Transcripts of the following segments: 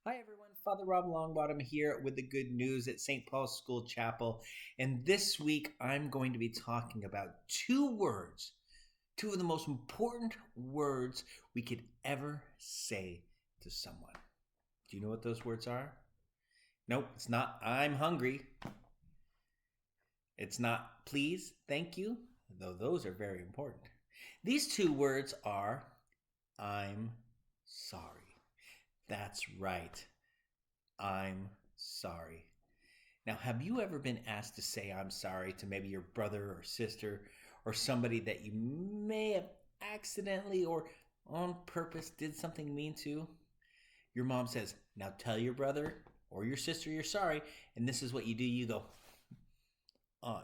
Hi, everyone. Father Rob Longbottom here with the good news at St. Paul's School Chapel. And this week, I'm going to be talking about two words, two of the most important words we could ever say to someone. Do you know what those words are? Nope, it's not I'm hungry. It's not please, thank you, though those are very important. These two words are I'm sorry. That's right. I'm sorry. Now, have you ever been asked to say I'm sorry to maybe your brother or sister or somebody that you may have accidentally or on purpose did something mean to? Your mom says, now tell your brother or your sister you're sorry, and this is what you do. You go, I'm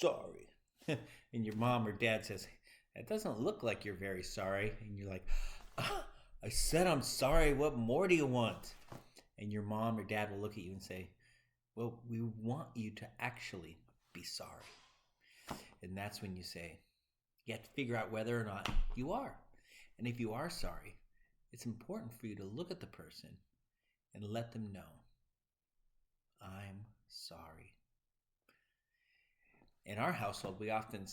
sorry. And your mom or dad says, that doesn't look like you're very sorry. And you're like, ah, I said I'm sorry. What more do you want? And your mom or dad will look at you and say, well, we want you to actually be sorry. And that's when you say, you have to figure out whether or not you are. And if you are sorry, it's important for you to look at the person and let them know, I'm sorry. In our household, we often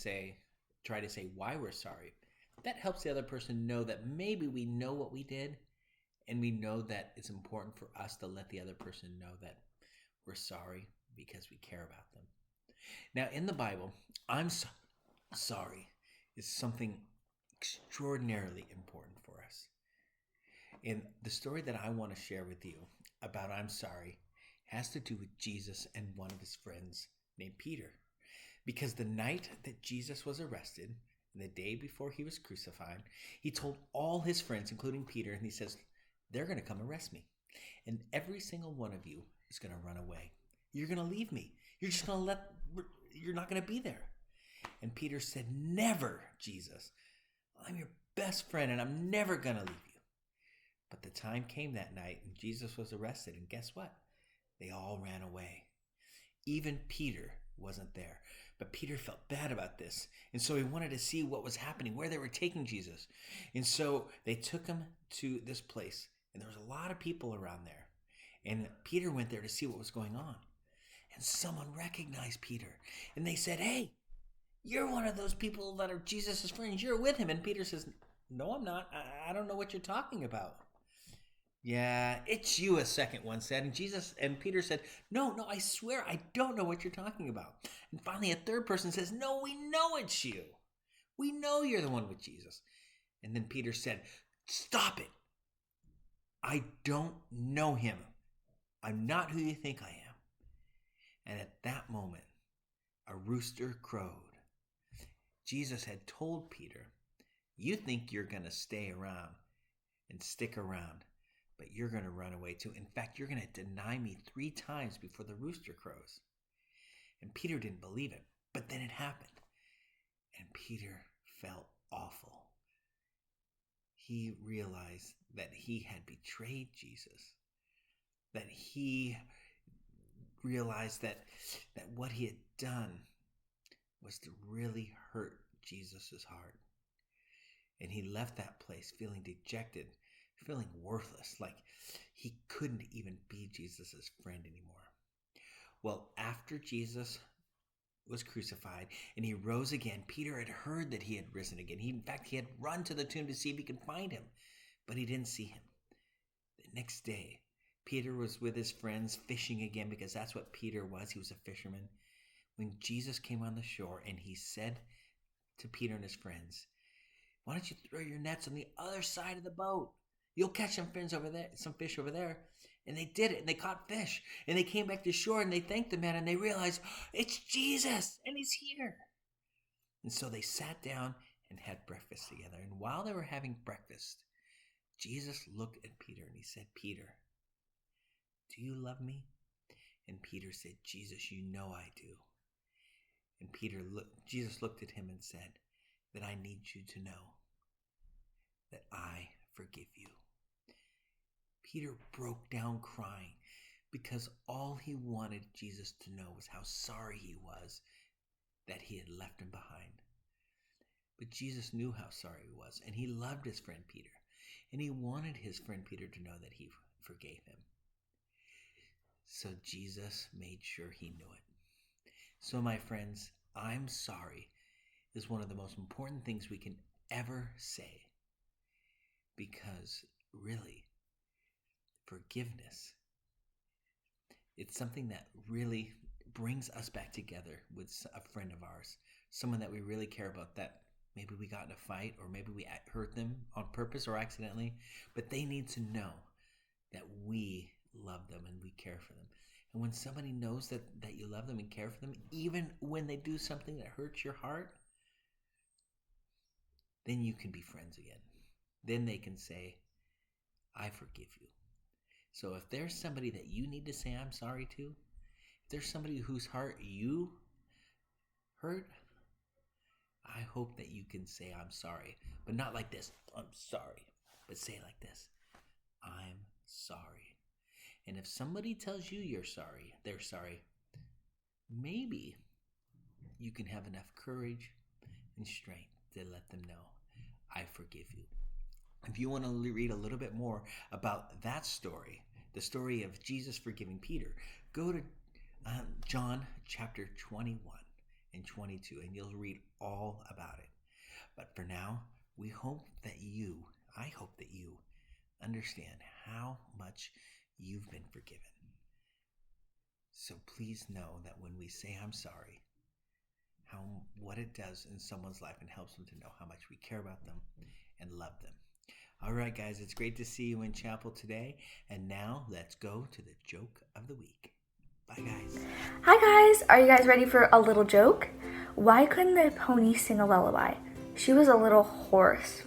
try to say why we're sorry. That helps the other person know that maybe we know what we did, and we know that it's important for us to let the other person know that we're sorry because we care about them. Now, in the Bible, sorry is something extraordinarily important for us. And the story that I want to share with you about I'm sorry has to do with Jesus and one of his friends named Peter. Because the night that Jesus was arrested, and the day before he was crucified, he told all his friends, including Peter, and he says, they're going to come arrest me. And every single one of you is going to run away. You're going to leave me. You're not going to be there. And Peter said, never, Jesus. I'm your best friend and I'm never going to leave you. But the time came that night and Jesus was arrested. And guess what? They all ran away. Even Peter wasn't there. But Peter felt bad about this. And so he wanted to see what was happening, where they were taking Jesus. And so they took him to this place. And there was a lot of people around there. And Peter went there to see what was going on. And someone recognized Peter. And they said, hey, you're one of those people that are Jesus' friends. You're with him. And Peter says, no, I'm not. I don't know what you're talking about. Yeah, it's you, a second one said. And Peter said, no, I swear I don't know what you're talking about. And finally, a third person says, no, we know it's you. We know you're the one with Jesus. And then Peter said, stop it. I don't know him. I'm not who you think I am. And at that moment, a rooster crowed. Jesus had told Peter, you think you're going to stay around and stick around, but you're going to run away too. In fact, you're going to deny me 3 times before the rooster crows. And Peter didn't believe it, but then it happened. And Peter felt awful. He realized that he had betrayed Jesus, that he realized that what he had done was to really hurt Jesus' heart. And he left that place feeling dejected, feeling worthless, like he couldn't even be Jesus' friend anymore. Well, after Jesus was crucified and he rose again, Peter had heard that he had risen again. In fact, he had run to the tomb to see if he could find him, but he didn't see him. The next day, Peter was with his friends fishing again, because that's what Peter was. He was a fisherman. When Jesus came on the shore and he said to Peter and his friends, why don't you throw your nets on the other side of the boat? You'll catch some fish over there. And they did it, and they caught fish. And they came back to shore, and they thanked the man, and they realized, it's Jesus, and he's here. And so they sat down and had breakfast together. And while they were having breakfast, Jesus looked at Peter, and he said, Peter, do you love me? And Peter said, Jesus, you know I do. And Jesus looked at him and said, that I need you to know that I forgive you. Peter broke down crying because all he wanted Jesus to know was how sorry he was that he had left him behind. But Jesus knew how sorry he was, and he loved his friend Peter, and he wanted his friend Peter to know that he forgave him. So Jesus made sure he knew it. So, my friends, I'm sorry is one of the most important things we can ever say, because really, forgiveness, it's something that really brings us back together with a friend of ours, someone that we really care about, that maybe we got in a fight or maybe we hurt them on purpose or accidentally, but they need to know that we love them and we care for them. And when somebody knows that you love them and care for them, even when they do something that hurts your heart, then you can be friends again. Then they can say, I forgive you. So if there's somebody that you need to say I'm sorry to, if there's somebody whose heart you hurt, I hope that you can say I'm sorry. But not like this, I'm sorry. But say it like this, I'm sorry. And if somebody tells you they're sorry, maybe you can have enough courage and strength to let them know, I forgive you. If you want to read a little bit more about that story, the story of Jesus forgiving Peter, go to John chapter 21 and 22, and you'll read all about it. But for now, I hope that you understand how much you've been forgiven. So please know that when we say I'm sorry, what it does in someone's life and helps them to know how much we care about them and love them. All right, guys, it's great to see you in chapel today. And now let's go to the joke of the week. Bye, guys. Hi, guys. Are you guys ready for a little joke? Why couldn't the pony sing a lullaby? She was a little hoarse.